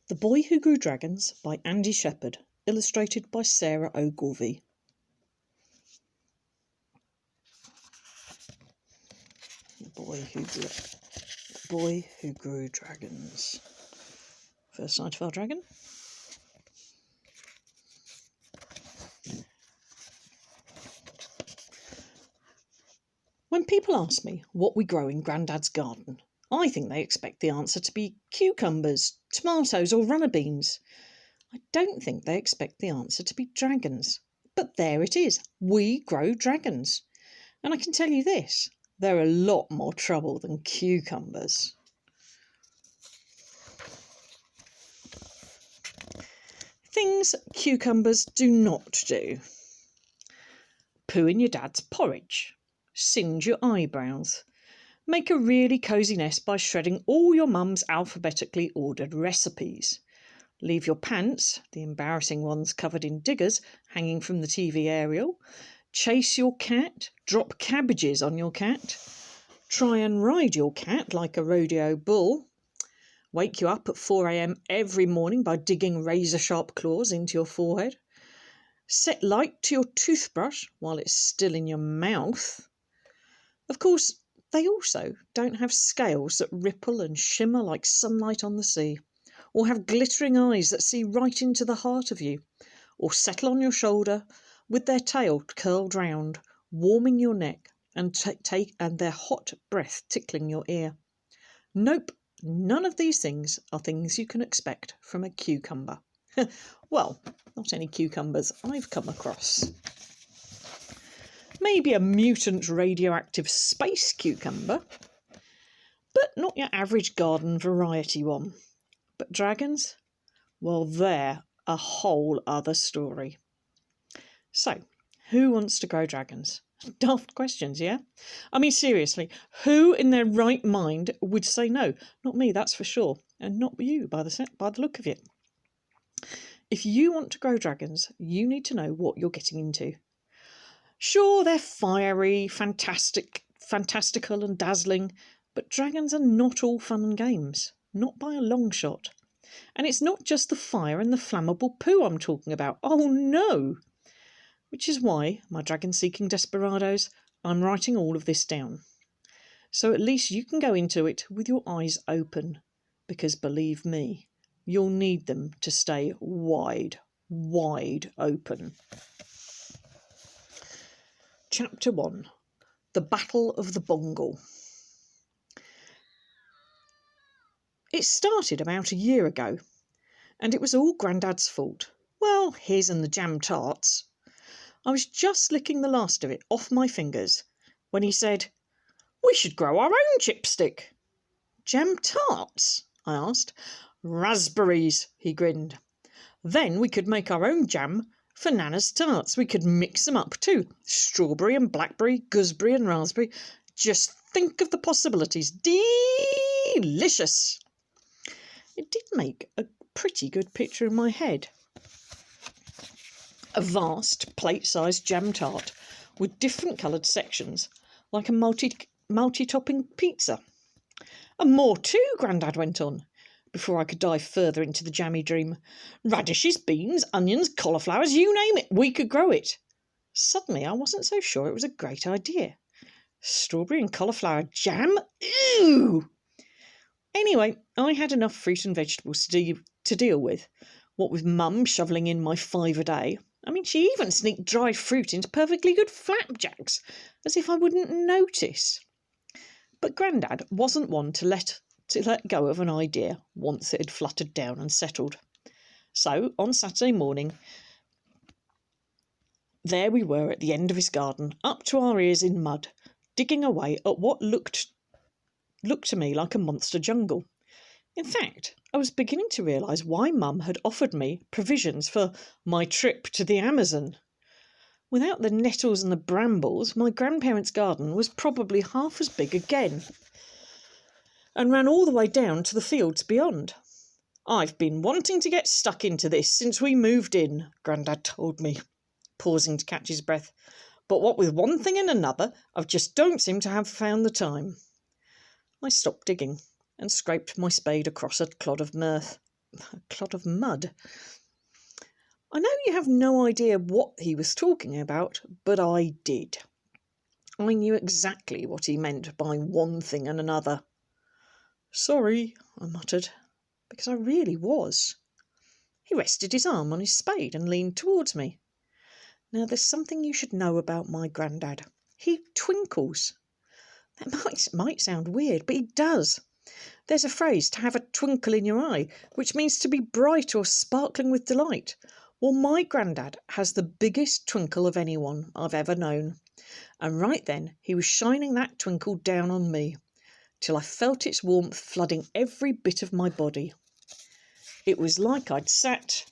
The Boy Who Grew Dragons by Andy Shepherd, illustrated by Sarah Ogilvie. The Boy Who Grew Dragons. First night of our dragon. When people ask me what we grow in Grandad's garden, I think they expect the answer to be cucumbers, tomatoes or runner beans. I don't think they expect the answer to be dragons. But there it is. We grow dragons. And I can tell you this, they're a lot more trouble than cucumbers. Things cucumbers do not do. Poo in your dad's porridge. Singe your eyebrows. Make a really cosy nest by shredding all your mum's alphabetically ordered recipes. Leave your pants, the embarrassing ones covered in diggers, hanging from the TV aerial. Chase your cat. Drop cabbages on your cat. Try and ride your cat like a rodeo bull. Wake you up at 4 a.m. every morning by digging razor-sharp claws into your forehead. Set light to your toothbrush while it's still in your mouth. Of course, they also don't have scales that ripple and shimmer like sunlight on the sea, or have glittering eyes that see right into the heart of you, or settle on your shoulder with their tail curled round, warming your neck and their hot breath tickling your ear. Nope, none of these things are things you can expect from a cucumber. Well, not any cucumbers I've come across. Maybe a mutant radioactive space cucumber, but not your average garden variety one. But dragons? Well, they're a whole other story. So, who wants to grow dragons? Daft questions, yeah? I mean, seriously, who in their right mind would say no? Not me, that's for sure, and not you by the look of it. If you want to grow dragons, you need to know what you're getting into. Sure, they're fiery, fantastical and dazzling, but dragons are not all fun and games, not by a long shot. And it's not just the fire and the flammable poo I'm talking about. Oh no! Which is why, my dragon-seeking desperados, I'm writing all of this down. So at least you can go into it with your eyes open, because believe me, you'll need them to stay wide, wide open. Chapter 1. The Battle of the Bongle. It started about a year ago, and it was all Grandad's fault. Well, his and the jam tarts. I was just licking the last of it off my fingers when he said, "We should grow our own chipstick." "Jam tarts?" I asked. "Raspberries," he grinned. "Then we could make our own jam for Nana's tarts. We could mix them up too. Strawberry and blackberry, gooseberry and raspberry. Just think of the possibilities. Delicious!" It did make a pretty good picture in my head. A vast plate-sized jam tart with different coloured sections, like a multi-topping pizza. "And more too," Grandad went on, before I could dive further into the jammy dream. "Radishes, beans, onions, cauliflowers, you name it, we could grow it." Suddenly I wasn't so sure it was a great idea. Strawberry and cauliflower jam? Ew! Anyway, I had enough fruit and vegetables to deal with. What with Mum shoveling in my 5 a day. I mean, she even sneaked dried fruit into perfectly good flapjacks, as if I wouldn't notice. But Grandad wasn't one to let go of an idea once it had fluttered down and settled. So, on Saturday morning, there we were at the end of his garden, up to our ears in mud, digging away at what looked to me like a monster jungle. In fact, I was beginning to realise why Mum had offered me provisions for my trip to the Amazon. Without the nettles and the brambles, my grandparents' garden was probably half as big again, and ran all the way down to the fields beyond. "I've been wanting to get stuck into this since we moved in," Grandad told me, pausing to catch his breath. "But what with one thing and another, I just don't seem to have found the time." I stopped digging and scraped my spade across a clod of a clod of mud. I know you have no idea what he was talking about, but I did. I knew exactly what he meant by one thing and another. Sorry, I muttered, because I really was. He rested his arm on his spade and leaned towards me. Now, there's something you should know about my grandad. He twinkles. That might sound weird, but he does. There's a phrase, to have a twinkle in your eye, which means to be bright or sparkling with delight. Well, my grandad has the biggest twinkle of anyone I've ever known. And right then he was shining that twinkle down on me, till I felt its warmth flooding every bit of my body. It was like I'd sat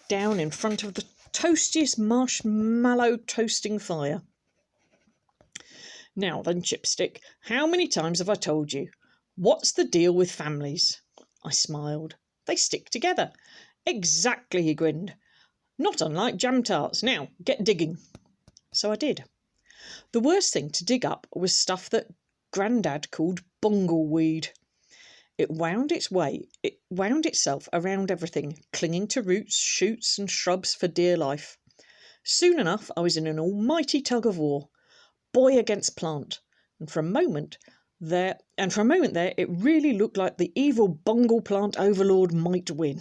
down in front of the toastiest marshmallow toasting fire. Now then, Chipstick, how many times have I told you? What's the deal with families? I smiled. They stick together. Exactly, he grinned. Not unlike jam tarts. Now, get digging. So I did. The worst thing to dig up was stuff that Grandad called bungleweed. It wound itself around everything, clinging to roots, shoots and shrubs for dear life. Soon enough I was in an almighty tug of war, boy against plant, and for a moment there it really looked like the evil bungle plant overlord might win.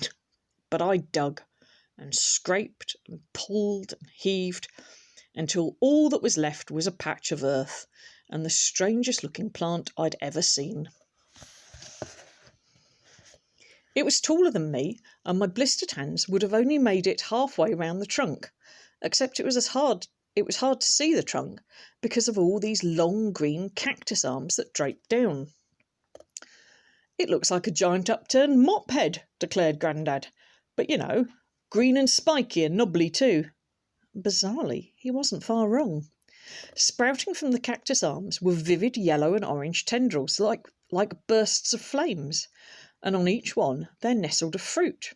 But I dug and scraped and pulled and heaved until all that was left was a patch of earth and the strangest looking plant I'd ever seen. It was taller than me, and my blistered hands would have only made it halfway round the trunk, except it was hard to see the trunk because of all these long green cactus arms that draped down. It looks like a giant upturned mop head, declared Grandad, but you know, green and spiky and knobbly too. Bizarrely, he wasn't far wrong. Sprouting from the cactus arms were vivid yellow and orange tendrils like bursts of flames, and on each one there nestled a fruit.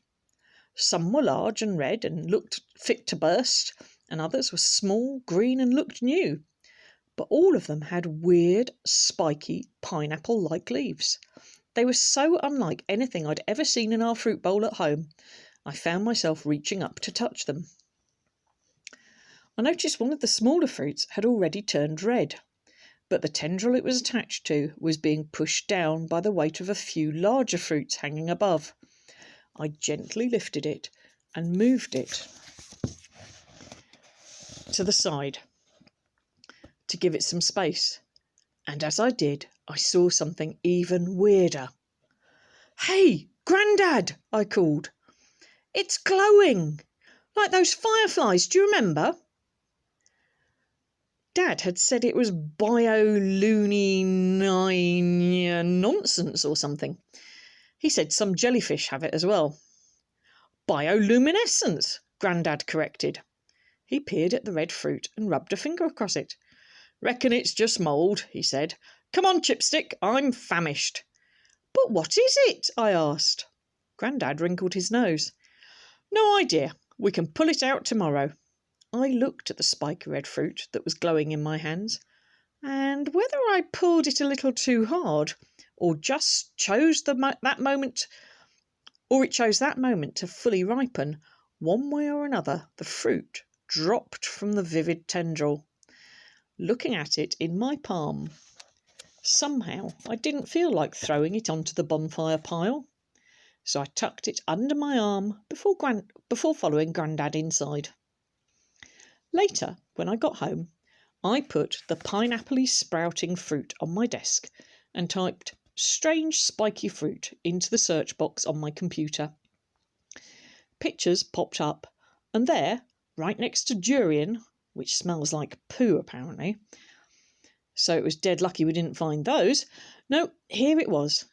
Some were large and red and looked fit to burst, and others were small, green and looked new. But all of them had weird, spiky, pineapple-like leaves. They were so unlike anything I'd ever seen in our fruit bowl at home, I found myself reaching up to touch them. I noticed one of the smaller fruits had already turned red, but the tendril it was attached to was being pushed down by the weight of a few larger fruits hanging above. I gently lifted it and moved it to the side to give it some space, and as I did, I saw something even weirder. "Hey, Grandad!" I called. "It's glowing! Like those fireflies, do you remember?" Dad had said it was bioluminescence nonsense or something. He said some jellyfish have it as well. "Bioluminescence," Grandad corrected. He peered at the red fruit and rubbed a finger across it. "Reckon it's just mould," he said. "Come on, Chipstick, I'm famished." "But what is it?" I asked. Grandad wrinkled his nose. "No idea. We can pull it out tomorrow." I looked at the spiky red fruit that was glowing in my hands, and whether I pulled it a little too hard, or just chose that moment to fully ripen, one way or another, the fruit dropped from the vivid tendril. Looking at it in my palm, somehow I didn't feel like throwing it onto the bonfire pile, so I tucked it under my arm before following Grandad inside. Later, when I got home, I put the pineapple-y sprouting fruit on my desk and typed "strange spiky fruit" into the search box on my computer. Pictures popped up, and there, right next to durian, which smells like poo apparently, so it was dead lucky we didn't find those. No, here it was.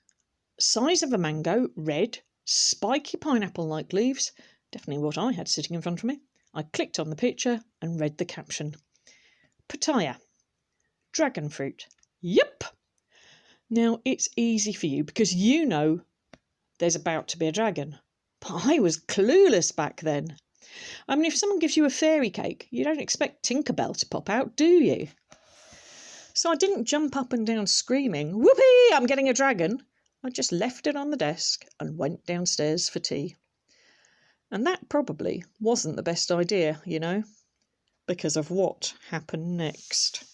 Size of a mango, red, spiky pineapple-like leaves, definitely what I had sitting in front of me. I clicked on the picture and read the caption. "Pitaya. Dragon fruit." Yep! Now, it's easy for you because you know there's about to be a dragon. But I was clueless back then. I mean, if someone gives you a fairy cake, you don't expect Tinkerbell to pop out, do you? So I didn't jump up and down screaming, "Whoopee, I'm getting a dragon!" I just left it on the desk and went downstairs for tea. And that probably wasn't the best idea, because of what happened next.